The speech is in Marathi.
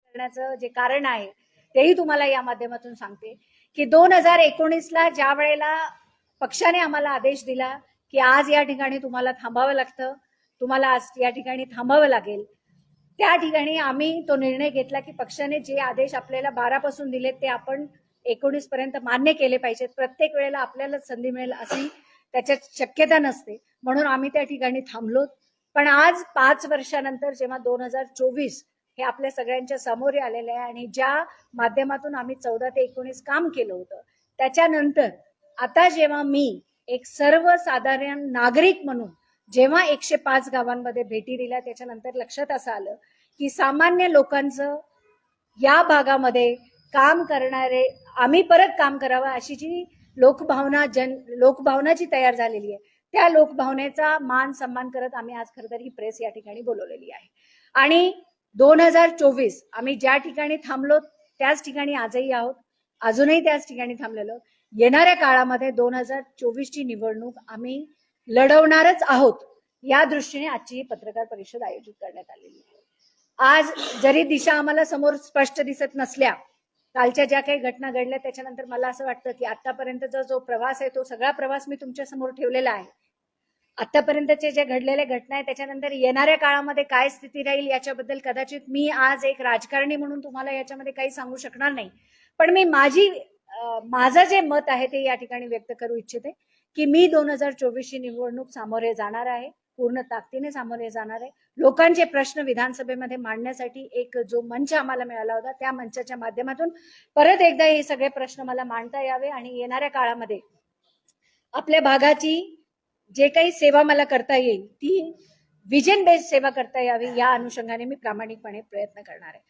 करण्याचं जे कारण आहे तेही तुम्हाला या माध्यमातून सांगते की 2019ला ज्या वेळेला पक्षाने आम्हाला आदेश दिला की आज या ठिकाणी तुम्हाला थांबावं लागतं, तुम्हाला आज या ठिकाणी थांबावं लागेल, त्या ठिकाणी आम्ही तो निर्णय घेतला की पक्षाने जे आदेश आपल्याला 12 पासून दिले ते आपण 19 पर्यंत मान्य केले पाहिजेत. प्रत्येक वेळेला आपल्याला संधी मिळेल अशी त्याच्यात शक्यता नसते, म्हणून आम्ही त्या ठिकाणी थांबलो. पण आज 5 वर्षानंतर जेव्हा 2024 हे आपल्या सगळ्यांच्या समोर आलेलं आहे आणि ज्या माध्यमातून आम्ही 14 ते 19 काम केलं होतं, त्याच्यानंतर आता जेव्हा मी एक सर्वसाधारण नागरिक म्हणून जेव्हा 105 गावांमध्ये भेटी दिल्या, त्याच्यानंतर लक्षात असं आलं की सामान्य लोकांचं या भागामध्ये काम करणारे आम्ही परत काम करावं अशी जी लोकभावना जी तयार झालेली आहे, त्या लोकभावनेचा मान सन्मान करत आम्ही आज खरं तर ही प्रेस या ठिकाणी बोलवलेली आहे. आणि 2024 आम्ही ज्या ठिकाणी थांबलो त्याच ठिकाणी आजही आहोत, अजूनही त्याच ठिकाणी थांबलेलो. येणाऱ्या काळामध्ये 2024 ची निवडणूक आम्ही लढवणारच आहोत. या दृष्टीने आजची ही पत्रकार परिषद आयोजित करण्यात आलेली आहे. आज जरी दिशा आम्हाला समोर स्पष्ट दिसत नसल्या, कालच्या ज्या काही घटना घडल्या त्याच्यानंतर मला असं वाटतं की आतापर्यंतचा जो प्रवास आहे तो सगळा प्रवास मी तुमच्या समोर ठेवलेला आहे. आतापर्यंतचे जे घडलेल्या घटना आहे त्याच्यानंतर येणाऱ्या काळामध्ये काय स्थिती राहील याच्याबद्दल कदाचित मी आज एक राजकारणी म्हणून तुम्हाला याच्यामध्ये काही सांगू शकणार नाही. पण मी माझं जे मत आहे ते या ठिकाणी व्यक्त करू इच्छिते की मी 2024 ची निवडणूक सामोरे जाणार आहे, पूर्ण ताकदीने सामोरे जाणार आहे. लोकांचे प्रश्न विधानसभेमध्ये मांडण्यासाठी एक जो मंच आम्हाला मिळाला होता त्या मंचाच्या माध्यमातून परत एकदा हे सगळे प्रश्न मला मांडता यावे आणि येणाऱ्या काळामध्ये आपल्या भागाची जे काही सेवा मला करता येईल ती विजन बेस्ड सेवा करता यावी, या अनुषंगाने मी प्रामाणिकपणे प्रयत्न करणार आहे.